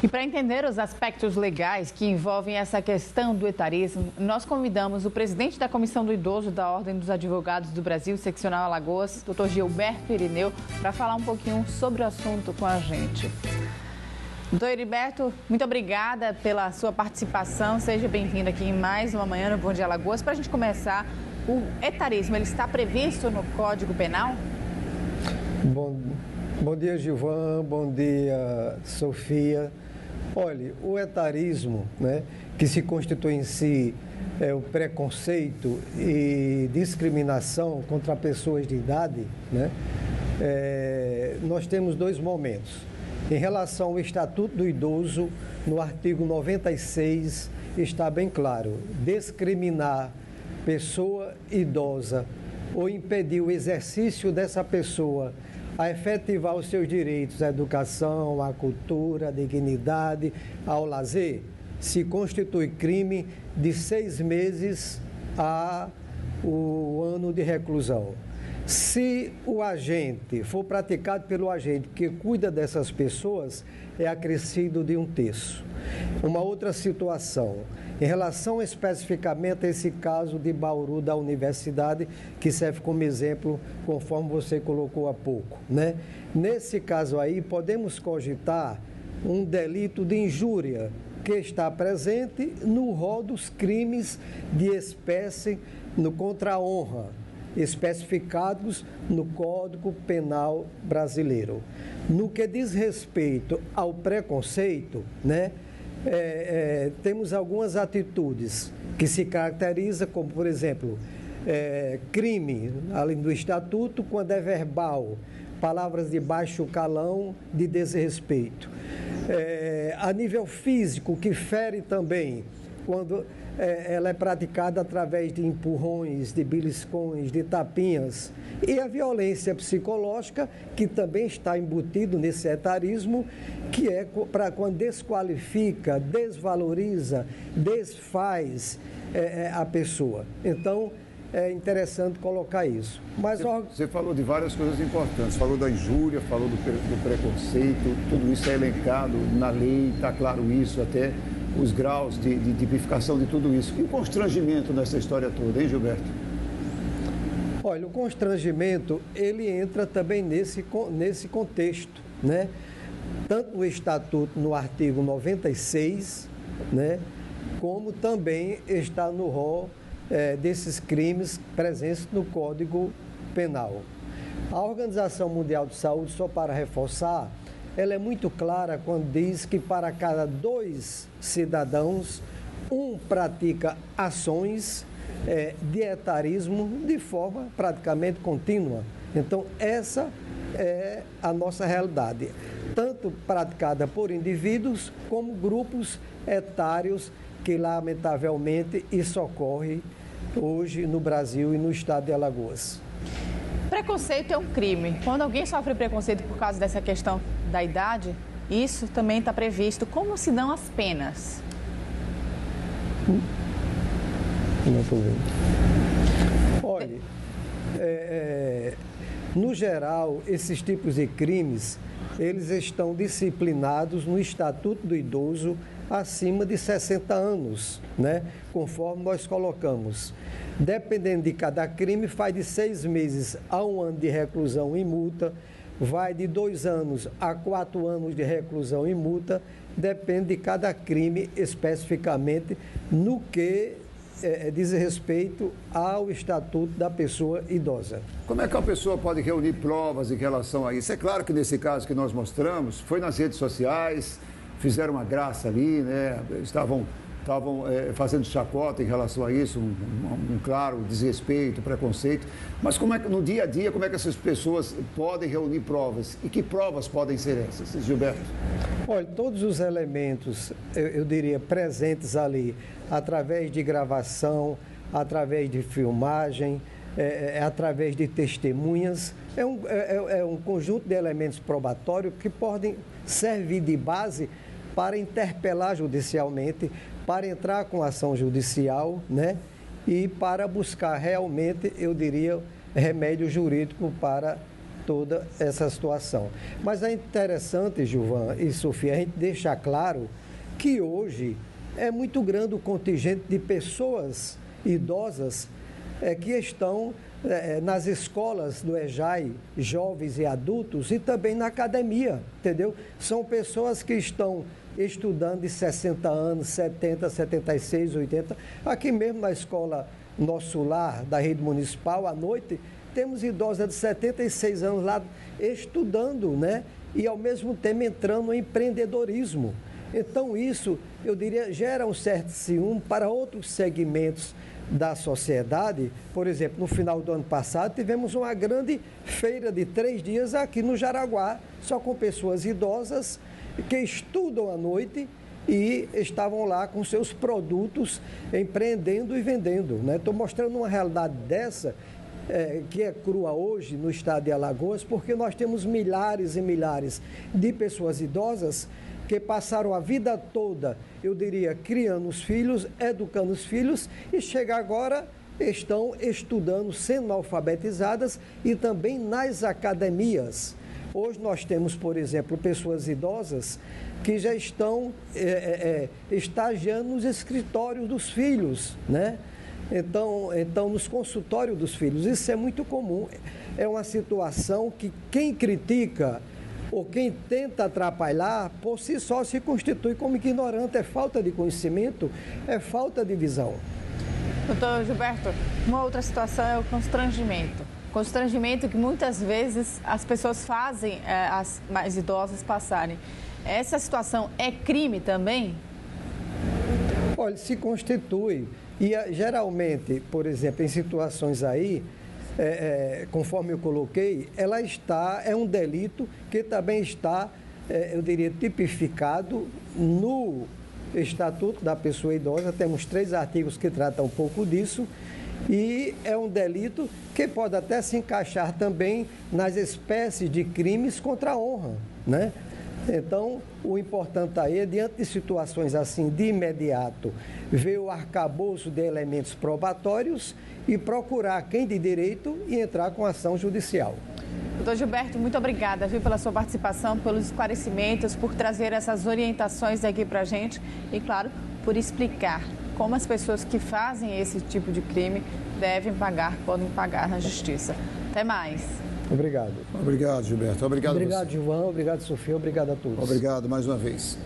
E para entender os aspectos legais que envolvem essa questão do etarismo, nós convidamos o presidente da Comissão do Idoso da Ordem dos Advogados do Brasil, Seccional Alagoas, Dr. Gilberto Irineu, para falar um pouquinho sobre o assunto com a gente. Doutor Heriberto, muito obrigada pela sua participação. Seja bem-vindo aqui em mais uma manhã no Bom Dia Alagoas. Para a gente começar, o etarismo, ele está previsto no Código Penal? Bom dia, Gilvan. Bom dia, Sofia. Olha, o etarismo, né, que se constitui em si o preconceito e discriminação contra pessoas de idade, né, nós temos dois momentos. Em relação ao Estatuto do Idoso, no artigo 96, está bem claro: discriminar pessoa idosa ou impedir o exercício dessa pessoa a efetivar os seus direitos à educação, à cultura, à dignidade, ao lazer, se constitui crime de 6 meses a o ano de reclusão. Se o agente for praticado pelo agente que cuida dessas pessoas, é acrescido de 1/3. Uma outra situação, em relação especificamente a esse caso de Bauru da universidade, que serve como exemplo, conforme você colocou há pouco, né? Nesse caso aí, podemos cogitar um delito de injúria que está presente no rol dos crimes de espécie contra a honra, especificados no Código Penal brasileiro. No que diz respeito ao preconceito, né? Temos algumas atitudes que se caracterizam como, por exemplo, crime, além do Estatuto, quando é verbal, palavras de baixo calão, de desrespeito. A nível físico, que fere também, quando ela é praticada através de empurrões, de beliscões, de tapinhas. E a violência psicológica, que também está embutido nesse etarismo, que é para quando desqualifica, desvaloriza, desfaz a pessoa. Então, é interessante colocar isso. Mas você falou de várias coisas importantes, falou da injúria, falou do preconceito, tudo isso é elencado na lei, está claro isso, até os graus de tipificação de tudo isso. E o constrangimento nessa história toda, hein, Gilberto? Olha, o constrangimento, ele entra também nesse contexto, né? Tanto no Estatuto, no artigo 96, né? Como também está no rol desses crimes presentes no Código Penal. A Organização Mundial de Saúde, só para reforçar, ela é muito clara quando diz que para cada 2 cidadãos, um pratica ações de etarismo de forma praticamente contínua. Então, essa é a nossa realidade, tanto praticada por indivíduos como grupos etários, que lamentavelmente isso ocorre hoje no Brasil e no estado de Alagoas. Preconceito é um crime. Quando alguém sofre preconceito por causa dessa questão da idade, isso também está previsto. Como se dão as penas? Não estou vendo. Olha, no geral, esses tipos de crimes, eles estão disciplinados no Estatuto do Idoso acima de 60 anos, né? Conforme nós colocamos. Dependendo de cada crime, vai de 6 meses a 1 ano de reclusão e multa, vai de 2 anos a 4 anos de reclusão e multa, depende de cada crime especificamente no que diz respeito ao Estatuto da Pessoa Idosa. Como é que a pessoa pode reunir provas em relação a isso? É claro que nesse caso que nós mostramos, foi nas redes sociais, fizeram uma graça ali, né? Estavam fazendo chacota em relação a isso, um claro desrespeito, preconceito. Mas como é que no dia a dia, como é que essas pessoas podem reunir provas? E que provas podem ser essas, Gilberto? Olha, todos os elementos, eu diria, presentes ali, através de gravação, através de filmagem, através de testemunhas, é um conjunto de elementos probatórios que podem servir de base para interpelar judicialmente, para entrar com ação judicial, né? E para buscar realmente, eu diria, remédio jurídico para toda essa situação. Mas é interessante, Gilvan e Sofia, a gente deixar claro que hoje é muito grande o contingente de pessoas idosas que estão nas escolas do EJAI, jovens e adultos, e também na academia, entendeu? São pessoas que estão estudando de 60 anos, 70, 76, 80. Aqui mesmo na escola Nosso Lar, da rede municipal, à noite, temos idosas de 76 anos lá estudando, né? E ao mesmo tempo entrando no empreendedorismo. Então isso, eu diria, gera um certo ciúme para outros segmentos da sociedade. Por exemplo, no final do ano passado, tivemos uma grande feira de 3 dias aqui no Jaraguá, só com pessoas idosas que estudam à noite e estavam lá com seus produtos empreendendo e vendendo, né? Estou mostrando uma realidade dessa, que é crua hoje no estado de Alagoas, porque nós temos milhares e milhares de pessoas idosas que passaram a vida toda, eu diria, criando os filhos, educando os filhos, e chega agora, estão estudando, sendo alfabetizadas e também nas academias. Hoje nós temos, por exemplo, pessoas idosas que já estão estagiando nos escritórios dos filhos, né? Então, nos consultórios dos filhos. Isso é muito comum. É uma situação que quem critica ou quem tenta atrapalhar, por si só se constitui como ignorante. É falta de conhecimento, é falta de visão. Doutor Gilberto, uma outra situação é o constrangimento. Constrangimento que muitas vezes as pessoas fazem as mais idosas passarem. Essa situação é crime também? Olha, se constitui. E geralmente, por exemplo, em situações aí, conforme eu coloquei, é um delito que também está, eu diria, tipificado no Estatuto da Pessoa Idosa. Temos 3 artigos que tratam um pouco disso, e é um delito que pode até se encaixar também nas espécies de crimes contra a honra, né? Então, o importante aí é, diante de situações assim, de imediato, ver o arcabouço de elementos probatórios e procurar quem de direito e entrar com ação judicial. Doutor Gilberto, muito obrigada, viu, pela sua participação, pelos esclarecimentos, por trazer essas orientações aqui para a gente e, claro, por explicar como as pessoas que fazem esse tipo de crime podem pagar na justiça. Até mais. Obrigado. Obrigado, Gilberto. Obrigado, Gilvan. Obrigado, Sofia. Obrigado a todos. Obrigado mais uma vez.